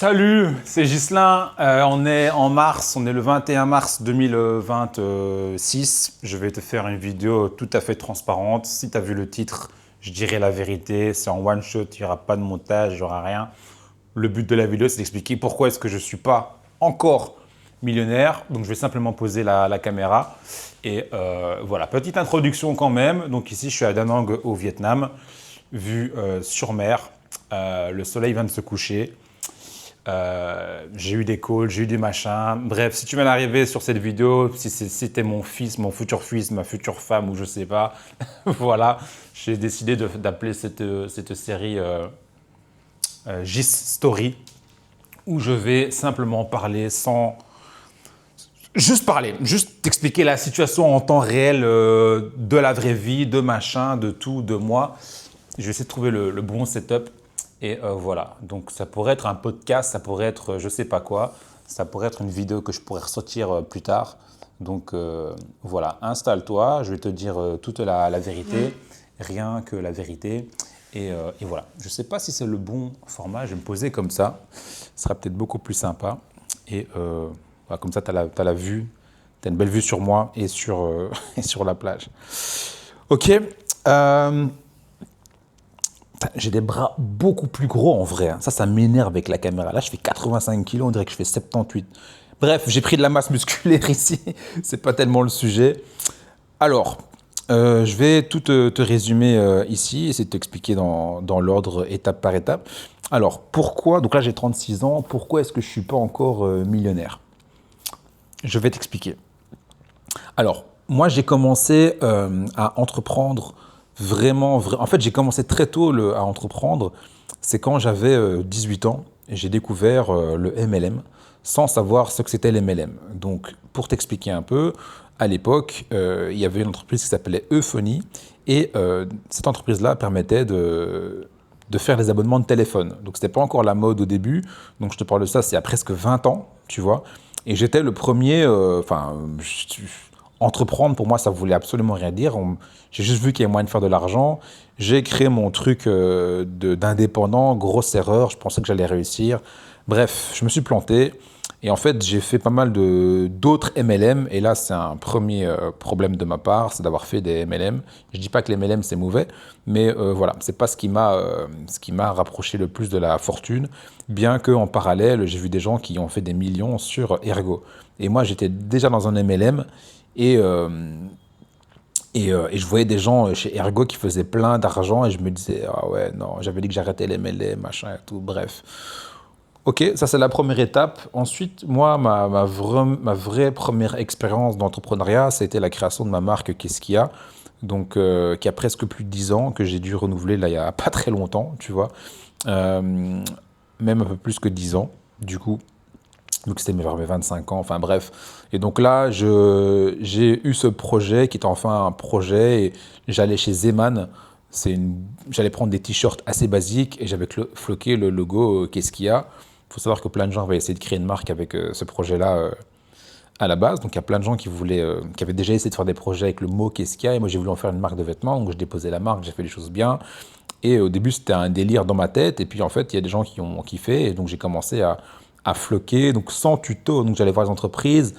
Salut, c'est Ghislain. On est en mars, on est le 21 mars 2026. Je vais te faire une vidéo tout à fait transparente. Si tu as vu le titre, je dirai la vérité. C'est en one shot, il n'y aura pas de montage, il n'y aura rien. Le but de la vidéo, c'est d'expliquer pourquoi est-ce que je ne suis pas encore millionnaire. Donc, je vais simplement poser la caméra. Et voilà, petite introduction quand même. Donc ici, je suis à Da Nang au Vietnam, vue sur mer. Le soleil vient de se coucher. J'ai eu des calls, j'ai eu des machins. Bref, si tu viens d'arriver sur cette vidéo, si c'était mon fils, mon futur fils, ma future femme ou je sais pas, voilà, j'ai décidé d'appeler cette série Gis Story, où je vais simplement parler sans... Juste parler, juste t'expliquer la situation en temps réel de la vraie vie, de machin, de tout, de moi. Je vais essayer de trouver le bon setup. Et voilà, donc ça pourrait être un podcast, ça pourrait être je sais pas quoi, ça pourrait être une vidéo que je pourrais ressortir plus tard. Donc voilà, installe-toi, je vais te dire toute la vérité, rien que la vérité. Et voilà, je ne sais pas si c'est le bon format, je vais me poser comme ça, ce sera peut-être beaucoup plus sympa. Et voilà, comme ça, tu as la vue, tu as une belle vue sur moi et sur, et sur la plage. Ok. J'ai des bras beaucoup plus gros en vrai. Ça m'énerve avec la caméra. Là, je fais 85 kilos, on dirait que je fais 78. Bref, j'ai pris de la masse musculaire ici. C'est pas tellement le sujet. Alors, je vais tout te résumer ici, essayer de t'expliquer dans l'ordre étape par étape. Alors, pourquoi, donc là j'ai 36 ans, pourquoi est-ce que je ne suis pas encore millionnaire? Je vais t'expliquer. Alors, moi j'ai commencé à entreprendre en fait, j'ai commencé très tôt à entreprendre. C'est quand j'avais 18 ans et j'ai découvert le MLM sans savoir ce que c'était l'MLM. Donc, pour t'expliquer un peu, à l'époque, il y avait une entreprise qui s'appelait Euphonie et cette entreprise-là permettait de faire des abonnements de téléphone. Donc, ce n'était pas encore la mode au début. Donc, je te parle de ça, c'est il y a presque 20 ans, tu vois. Et j'étais le premier, entreprendre, pour moi, ça ne voulait absolument rien dire. J'ai juste vu qu'il y avait moyen de faire de l'argent. J'ai créé mon truc d'indépendant, grosse erreur. Je pensais que j'allais réussir. Bref, je me suis planté. Et en fait, j'ai fait pas mal d'autres MLM. Et là, c'est un premier problème de ma part, c'est d'avoir fait des MLM. Je ne dis pas que les MLM, c'est mauvais, mais voilà, ce n'est pas ce qui m'a rapproché le plus de la fortune. Bien qu'en parallèle, j'ai vu des gens qui ont fait des millions sur Ergo. Et moi, j'étais déjà dans un MLM. Et je voyais des gens chez Ergo qui faisaient plein d'argent et je me disais, ah ouais, non, j'avais dit que j'arrêtais les MLM, machin et tout, bref. Ok, ça c'est la première étape. Ensuite, moi, ma vraie première expérience d'entrepreneuriat, ça a été la création de ma marque Qu'est-ce qu'il y a, donc qui a presque plus de 10 ans, que j'ai dû renouveler là il n'y a pas très longtemps, tu vois, même un peu plus que 10 ans, du coup. Donc c'était vers mes 25 ans, enfin bref. Et donc là, j'ai eu ce projet qui était enfin un projet et j'allais chez Zeman. J'allais prendre des t-shirts assez basiques et j'avais floqué le logo Qu'est-ce qu'il y a. Il faut savoir que plein de gens avaient essayé de créer une marque avec ce projet-là à la base. Donc il y a plein de gens qui avaient déjà essayé de faire des projets avec le mot Qu'est-ce qu'il y a. Et moi j'ai voulu en faire une marque de vêtements, donc je déposais la marque, j'ai fait les choses bien. Et au début c'était un délire dans ma tête. Et puis en fait il y a des gens qui ont kiffé et donc j'ai commencé à floquer, donc sans tuto. Donc j'allais voir les entreprises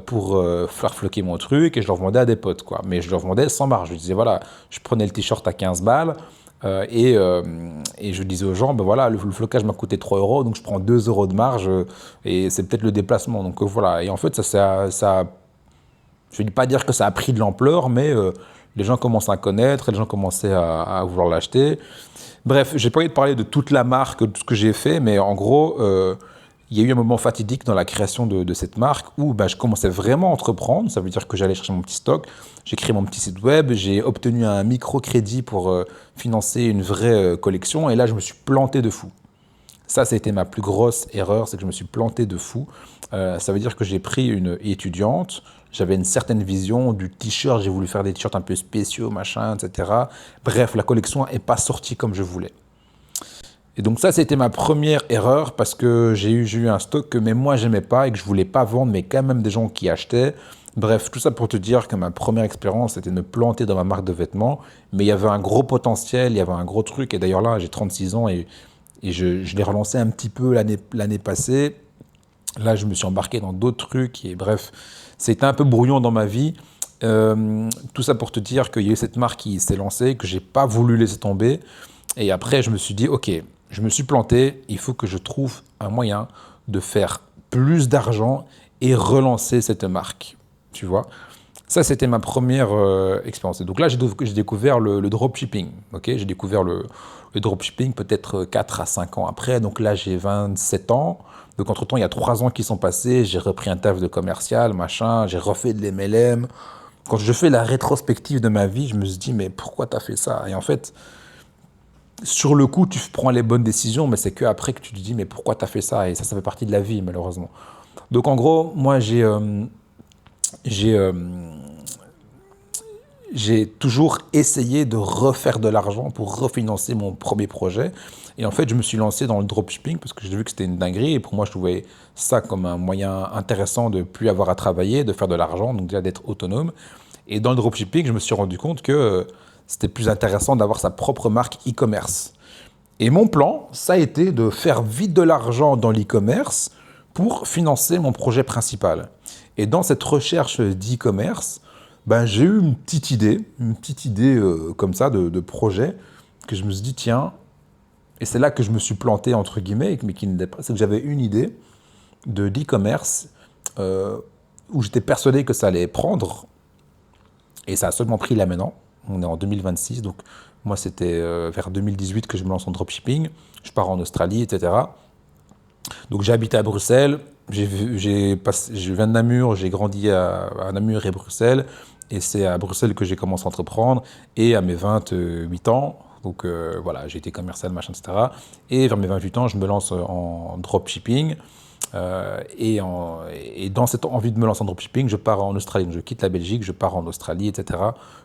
pour faire floquer mon truc et je leur vendais à des potes, quoi. Mais je leur vendais sans marge. Je disais, voilà, je prenais le t-shirt à 15 balles et je disais aux gens, ben voilà, le flocage m'a coûté 3 euros, donc je prends 2 euros de marge et c'est peut-être le déplacement. Donc voilà. Et en fait, je ne vais pas dire que ça a pris de l'ampleur, mais les gens commencent à connaître, les gens commençaient à vouloir l'acheter. Bref, j'ai pas envie de parler de toute la marque, de tout ce que j'ai fait, mais en gros, il y a eu un moment fatidique dans la création de cette marque où je commençais vraiment à entreprendre. Ça veut dire que j'allais chercher mon petit stock, j'ai créé mon petit site web, j'ai obtenu un microcrédit pour financer une vraie collection. Et là, je me suis planté de fou. Ça a été ma plus grosse erreur, c'est que je me suis planté de fou. Ça veut dire que j'ai pris une étudiante, j'avais une certaine vision du t-shirt, j'ai voulu faire des t-shirts un peu spéciaux, machin, etc. Bref, la collection n'est pas sortie comme je voulais. Et donc ça, c'était ma première erreur parce que j'ai eu un stock que même moi, j'aimais pas et que je voulais pas vendre, mais quand même des gens qui achetaient. Bref, tout ça pour te dire que ma première expérience, c'était de me planter dans ma marque de vêtements. Mais il y avait un gros potentiel, il y avait un gros truc. Et d'ailleurs là, j'ai 36 ans et Et je l'ai relancé un petit peu l'année passée. Là, je me suis embarqué dans d'autres trucs et bref, c'était un peu brouillon dans ma vie. Tout ça pour te dire qu'il y a eu cette marque qui s'est lancée, que j'ai pas voulu laisser tomber. Et après, je me suis dit, ok, je me suis planté, il faut que je trouve un moyen de faire plus d'argent et relancer cette marque. Tu vois? Ça, c'était ma première expérience. Et donc là, j'ai découvert le dropshipping. Okay, j'ai découvert le dropshipping peut-être 4 à 5 ans après. Donc là, j'ai 27 ans. Donc entre-temps, il y a 3 ans qui sont passés. J'ai repris un taf de commercial, machin. J'ai refait de l'MLM. Quand je fais la rétrospective de ma vie, je me suis dit, mais pourquoi tu as fait ça? Et en fait, sur le coup, tu prends les bonnes décisions, mais c'est qu'après que tu te dis, mais pourquoi tu as fait ça? Et ça fait partie de la vie, malheureusement. Donc en gros, moi, j'ai euh, j'ai toujours essayé de refaire de l'argent pour refinancer mon premier projet. Et en fait, je me suis lancé dans le dropshipping parce que j'ai vu que c'était une dinguerie. Et pour moi, je trouvais ça comme un moyen intéressant de plus avoir à travailler, de faire de l'argent, donc déjà d'être autonome. Et dans le dropshipping, je me suis rendu compte que c'était plus intéressant d'avoir sa propre marque e-commerce. Et mon plan, ça a été de faire vite de l'argent dans l'e-commerce pour financer mon projet principal. Et dans cette recherche d'e-commerce, ben, j'ai eu une petite idée comme ça de projet que je me suis dit, tiens, et c'est là que je me suis planté, entre guillemets, mais qui n'était pas, c'est que j'avais une idée de l'e-commerce où j'étais persuadé que ça allait prendre, et ça a seulement pris là maintenant. On est en 2026, donc moi c'était vers 2018 que je me lance en dropshipping. Je pars en Australie, etc. Donc j'ai habité à Bruxelles, je viens de Namur, j'ai grandi à Namur et Bruxelles, et c'est à Bruxelles que j'ai commencé à entreprendre, et à mes 28 ans, donc voilà, j'ai été commercial, machin, etc. Et vers mes 28 ans, je me lance en dropshipping, et dans cette envie de me lancer en dropshipping, je pars en Australie, donc je quitte la Belgique, je pars en Australie, etc.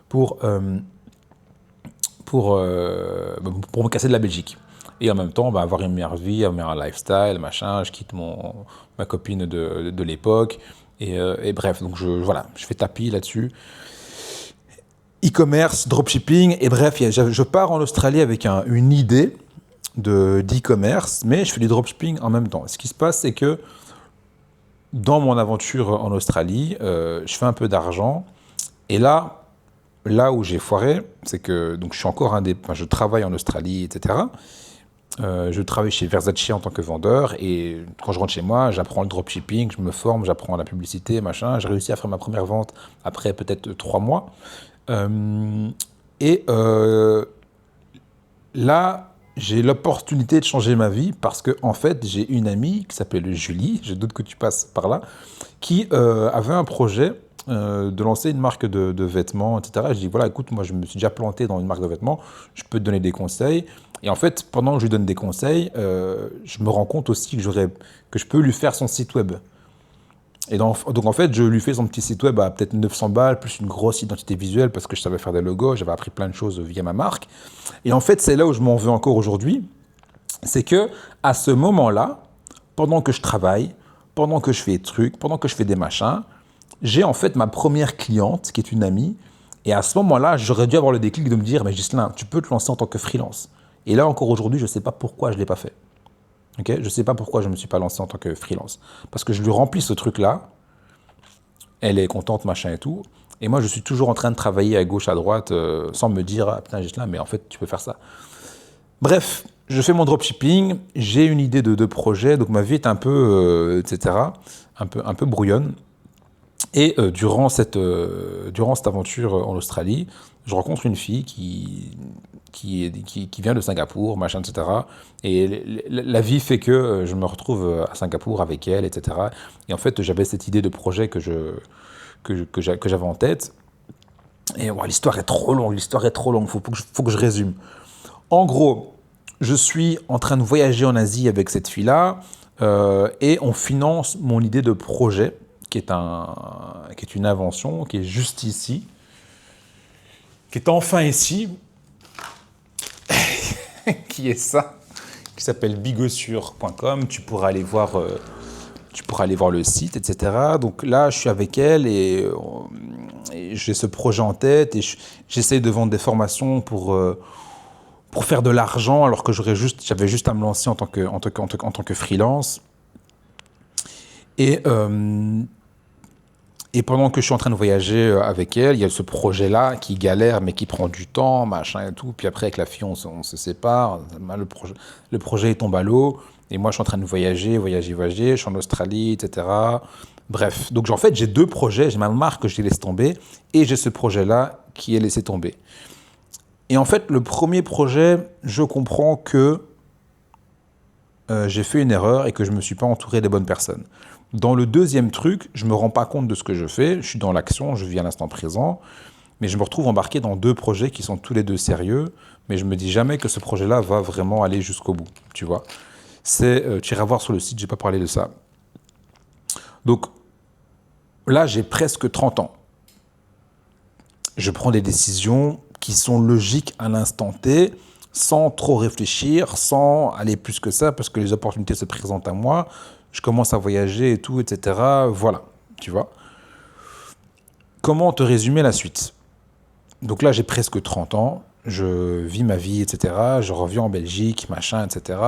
pour, pour, euh, pour me casser de la Belgique. Et en même temps, bah, avoir une meilleure vie, un meilleur lifestyle, machin. Je quitte ma copine de l'époque. Et bref, donc voilà, je fais tapis là-dessus. E-commerce, dropshipping. Et bref, je pars en Australie avec une idée d'e-commerce, mais je fais du dropshipping en même temps. Ce qui se passe, c'est que dans mon aventure en Australie, je fais un peu d'argent. Et là où j'ai foiré, c'est que donc je suis encore je travaille en Australie, etc. Je travaille chez Versace en tant que vendeur et quand je rentre chez moi, j'apprends le dropshipping, je me forme, j'apprends la publicité, machin. J'ai réussi à faire ma première vente après peut-être 3 mois. Euh, et là, j'ai l'opportunité de changer ma vie parce que en fait, j'ai une amie qui s'appelle Julie, je doute que tu passes par là, qui avait un projet de lancer une marque de vêtements, etc. Je dis, voilà, écoute, moi, je me suis déjà planté dans une marque de vêtements, je peux te donner des conseils. Et en fait, pendant que je lui donne des conseils, je me rends compte aussi que je peux lui faire son site web. Et donc, en fait, je lui fais son petit site web à peut-être 900 balles, plus une grosse identité visuelle, parce que je savais faire des logos, j'avais appris plein de choses via ma marque. Et en fait, c'est là où je m'en veux encore aujourd'hui, c'est que à ce moment-là, pendant que je travaille, pendant que je fais des trucs, pendant que je fais des machins, j'ai en fait ma première cliente, qui est une amie, et à ce moment-là, j'aurais dû avoir le déclic de me dire, mais Ghislain, tu peux te lancer en tant que freelance. Et là, encore aujourd'hui, je ne sais pas pourquoi je ne l'ai pas fait. Okay, je ne sais pas pourquoi je ne me suis pas lancé en tant que freelance. Parce que je lui remplis ce truc-là, elle est contente, machin et tout, et moi, je suis toujours en train de travailler à gauche, à droite, sans me dire, ah putain, Ghislain, mais en fait, tu peux faire ça. Bref, je fais mon dropshipping, j'ai une idée de projet, donc ma vie est un peu, etc., un peu brouillonne. Et durant cette aventure en Australie, je rencontre une fille qui vient de Singapour, machin, etc. Et la vie fait que je me retrouve à Singapour avec elle, etc. Et en fait, j'avais cette idée de projet que j'avais en tête. Et ouais, l'histoire est trop longue, faut que je résume. En gros, je suis en train de voyager en Asie avec cette fille-là et on finance mon idée de projet qui est une invention, qui est juste ici, qui est enfin ici, qui est ça, qui s'appelle bigossure.com. Tu pourras aller voir le site, etc. Donc là, je suis avec elle et j'ai ce projet en tête et j'essaie de vendre des formations pour faire de l'argent alors que j'avais juste à me lancer en tant que freelance. Et, euh, et pendant que je suis en train de voyager avec elle, il y a ce projet-là qui galère, mais qui prend du temps, machin et tout. Puis après, avec la fille, on se sépare. Le projet il tombe à l'eau. Et moi, je suis en train de voyager. Je suis en Australie, etc. Bref. Donc, en fait, j'ai deux projets. J'ai ma marque que j'ai laissé tomber. Et j'ai ce projet-là qui est laissé tomber. Et en fait, le premier projet, je comprends que j'ai fait une erreur et que je ne me suis pas entouré des bonnes personnes. Dans le deuxième truc, je ne me rends pas compte de ce que je fais, je suis dans l'action, je vis à l'instant présent, mais je me retrouve embarqué dans deux projets qui sont tous les deux sérieux, mais je me dis jamais que ce projet-là va vraiment aller jusqu'au bout, tu vois. Tu iras voir sur le site, j'ai pas parlé de ça. Donc là, j'ai presque 30 ans. Je prends des décisions qui sont logiques à l'instant T, sans trop réfléchir, sans aller plus que ça, parce que les opportunités se présentent à moi. Je commence à voyager et tout, etc. Voilà, tu vois. Comment te résumer la suite? Donc là, j'ai presque 30 ans, je vis ma vie, etc. Je reviens en Belgique, machin, etc.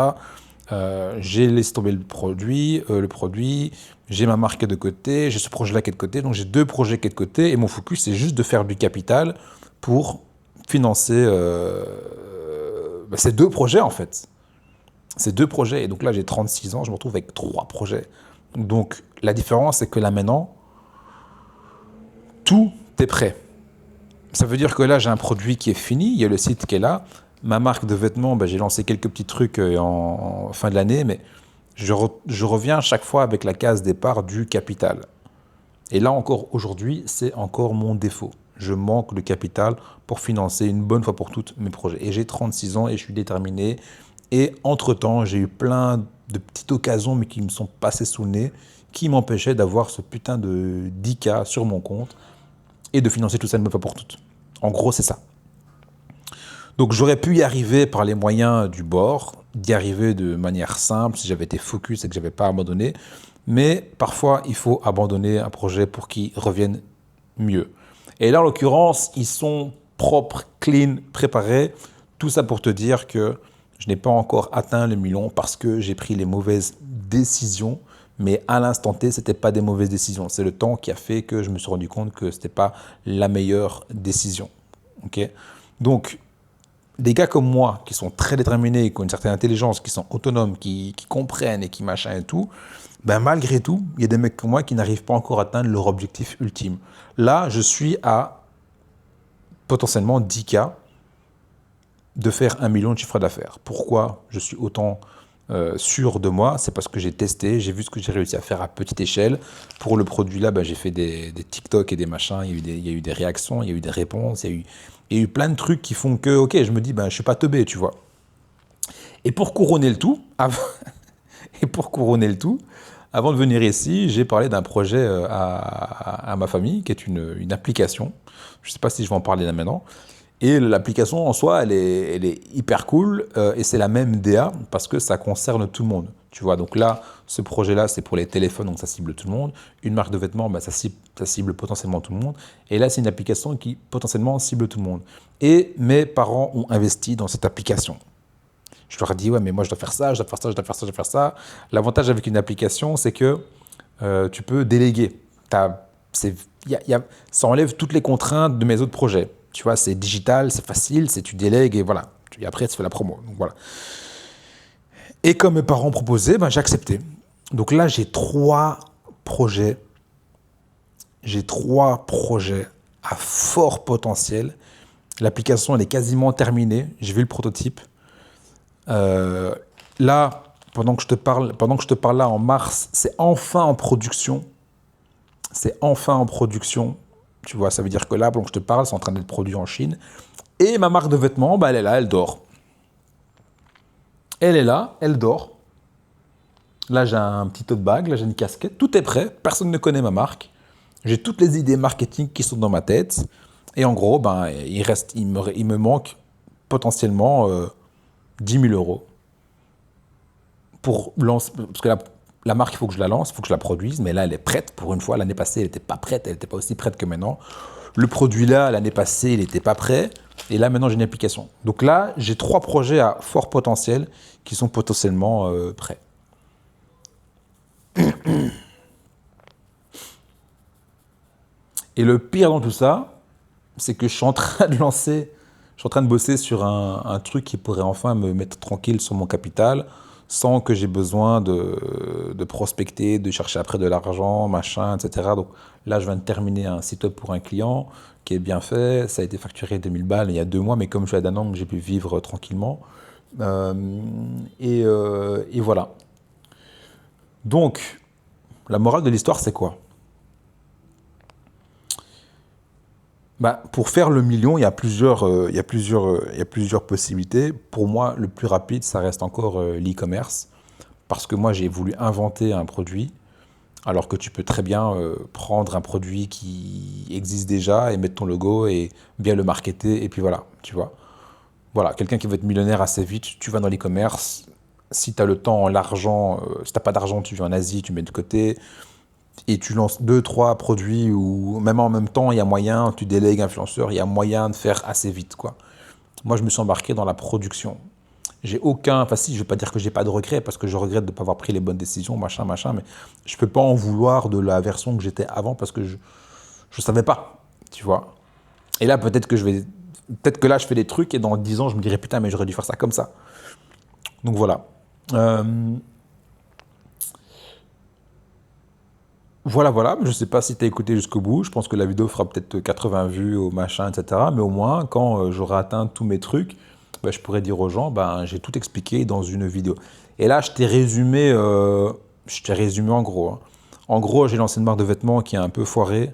J'ai laissé tomber le produit, j'ai ma marque de côté, j'ai ce projet-là qui est de côté, donc j'ai deux projets qui est de côté, et mon focus, c'est juste de faire du capital pour financer ces deux projets, en fait. Ces deux projets, et donc là, j'ai 36 ans, je me retrouve avec trois projets. Donc la différence, c'est que là, maintenant, tout est prêt. Ça veut dire que là, j'ai un produit qui est fini, il y a le site qui est là. Ma marque de vêtements, j'ai lancé quelques petits trucs en fin de l'année, mais je reviens chaque fois avec la case départ du capital. Et là encore, aujourd'hui, c'est encore mon défaut. Je manque de capital pour financer une bonne fois pour toutes mes projets. Et j'ai 36 ans et je suis déterminé. Et entre-temps, j'ai eu plein de petites occasions, mais qui me sont passées sous le nez, qui m'empêchaient d'avoir ce putain de 10K sur mon compte et de financer tout ça une bonne fois pour toutes. En gros, c'est ça. Donc j'aurais pu y arriver par les moyens du bord, d'y arriver de manière simple si j'avais été focus et que j'avais pas abandonné. Mais parfois, il faut abandonner un projet pour qu'il revienne mieux. Et là, en l'occurrence, ils sont propres, clean, préparés. Tout ça pour te dire que je n'ai pas encore atteint le million parce que j'ai pris les mauvaises décisions. Mais à l'instant T, ce n'était pas des mauvaises décisions. C'est le temps qui a fait que je me suis rendu compte que ce n'était pas la meilleure décision. Okay. Donc, des gars comme moi, qui sont très déterminés, qui ont une certaine intelligence, qui sont autonomes, qui comprennent et qui machin et tout, ben malgré tout, il y a des mecs comme moi qui n'arrivent pas encore à atteindre leur objectif ultime. Là, je suis à potentiellement 10K de faire 1 million de chiffre d'affaires. Pourquoi je suis autant sûr de moi? C'est parce que j'ai testé, j'ai vu ce que j'ai réussi à faire à petite échelle. Pour le produit-là, j'ai fait des TikTok et des machins, il y a eu des réactions, il y a eu des réponses, il y a eu plein de trucs qui font que, ok, je me dis, je suis pas teubé, tu vois. Et pour couronner le tout, avant de venir ici, j'ai parlé d'un projet à ma famille, qui est une application. Je ne sais pas si je vais en parler là maintenant. Et l'application en soi, elle est hyper cool et c'est la même DA parce que ça concerne tout le monde. Tu vois, donc là, ce projet-là, c'est pour les téléphones, donc ça cible tout le monde. Une marque de vêtements, ça cible potentiellement tout le monde. Et là, c'est une application qui potentiellement cible tout le monde. Et mes parents ont investi dans cette application. Je leur ai dit, ouais, mais moi, je dois faire ça, je dois faire ça, je dois faire ça, je dois faire ça. L'avantage avec une application, c'est que tu peux déléguer. Ça enlève toutes les contraintes de mes autres projets. Tu vois, c'est digital, c'est facile, tu délègues et voilà. Et après, tu fais la promo. Donc voilà. Et comme mes parents proposaient, j'ai accepté. Donc là, j'ai trois projets. J'ai trois projets à fort potentiel. L'application, elle est quasiment terminée. J'ai vu le prototype. Là, pendant que je te parle là en mars, c'est enfin en production. C'est enfin en production. Tu vois, ça veut dire que là, pendant que je te parle, c'est en train d'être produit en Chine. Et ma marque de vêtements, elle est là, elle dort. Elle est là, elle dort. Là, j'ai un petit tote bag, là, j'ai une casquette. Tout est prêt, personne ne connaît ma marque. J'ai toutes les idées marketing qui sont dans ma tête. Et en gros, il me manque potentiellement 10 000 euros pour lancer. Parce que la marque, il faut que je la lance, il faut que je la produise, mais là, elle est prête. Pour une fois, l'année passée, elle n'était pas prête, elle n'était pas aussi prête que maintenant. Le produit là, l'année passée, il n'était pas prêt. Et là, maintenant, j'ai une application. Donc là, j'ai 3 projets à fort potentiel qui sont potentiellement prêts. Et le pire dans tout ça, c'est que je suis en train de lancer, je suis en train de bosser sur un truc qui pourrait enfin me mettre tranquille sur mon capital, sans que j'ai besoin de prospecter, de chercher après de l'argent, machin, etc. Donc là, je viens de terminer un site web pour un client qui est bien fait. Ça a été facturé 2000 balles il y a 2 mois, mais comme je suis à Danang, j'ai pu vivre tranquillement. Euh, et voilà. Donc, la morale de l'histoire, c'est quoi? Bah, pour faire le million, il y a plusieurs possibilités. Pour moi, le plus rapide, ça reste encore l'e-commerce. Parce que moi, j'ai voulu inventer un produit, alors que tu peux très bien prendre un produit qui existe déjà et mettre ton logo et bien le marketer, et puis voilà, tu vois. Voilà, quelqu'un qui veut être millionnaire assez vite, tu vas dans l'e-commerce. Si tu as le temps, l'argent, si tu n'as pas d'argent, tu vas en Asie, tu mets de côté et tu lances 2, 3 produits ou même en même temps, il y a moyen, tu délègues influenceur, il y a moyen de faire assez vite, quoi. Moi, je me suis embarqué dans la production. J'ai aucun, enfin si, je ne vais pas dire que j'ai pas de regrets parce que je regrette de ne pas avoir pris les bonnes décisions, machin, machin, mais je peux pas en vouloir de la version que j'étais avant parce que je savais pas, tu vois. Et là, peut-être que là, je fais des trucs et dans 10 ans, je me dirais putain, mais j'aurais dû faire ça comme ça. Donc voilà. Euh, voilà. Je sais pas si tu as écouté jusqu'au bout. Je pense que la vidéo fera peut-être 80 vues au machin, etc. Mais au moins, quand j'aurai atteint tous mes trucs, bah, je pourrais dire aux gens, ben, j'ai tout expliqué dans une vidéo. Et là, je t'ai résumé en gros, hein. En gros, j'ai lancé une marque de vêtements qui est un peu foirée,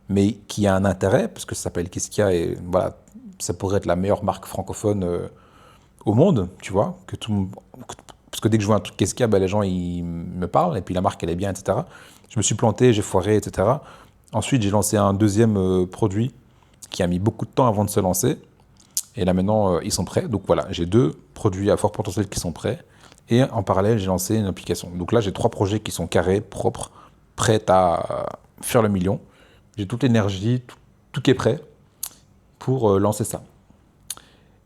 mais qui a un intérêt, parce que ça s'appelle Keskia et voilà, ça pourrait être la meilleure marque francophone au monde, tu vois, parce que dès que je vois un truc Keskia, ben, les gens ils me parlent, et puis la marque elle est bien, etc. Je me suis planté, j'ai foiré, etc. Ensuite, j'ai lancé un deuxième produit qui a mis beaucoup de temps avant de se lancer. Et là maintenant, ils sont prêts. Donc voilà, j'ai 2 produits à fort potentiel qui sont prêts. Et en parallèle, j'ai lancé une application. Donc là, j'ai 3 projets qui sont carrés, propres, prêts à faire le million. J'ai toute l'énergie, tout qui est prêt pour lancer ça.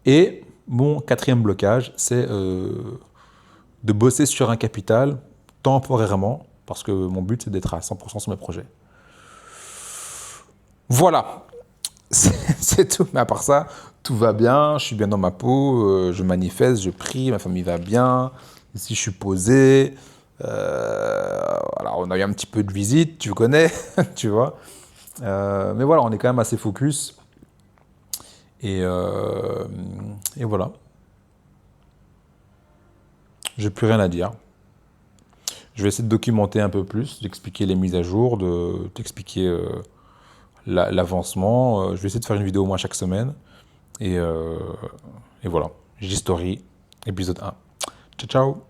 Et mon quatrième blocage, c'est de bosser sur un capital temporairement, parce que mon but, c'est d'être à 100% sur mes projets. Voilà, c'est tout. Mais à part ça, tout va bien, je suis bien dans ma peau, je manifeste, je prie, ma famille va bien. Ici, je suis posé. Alors, on a eu un petit peu de visite, tu connais, tu vois. Mais voilà, on est quand même assez focus. Et, euh, et voilà, j'ai plus rien à dire. Je vais essayer de documenter un peu plus, d'expliquer les mises à jour, d'expliquer l'avancement. Je vais essayer de faire une vidéo au moins chaque semaine. Et, euh, et voilà, J-Story, épisode 1. Ciao, ciao!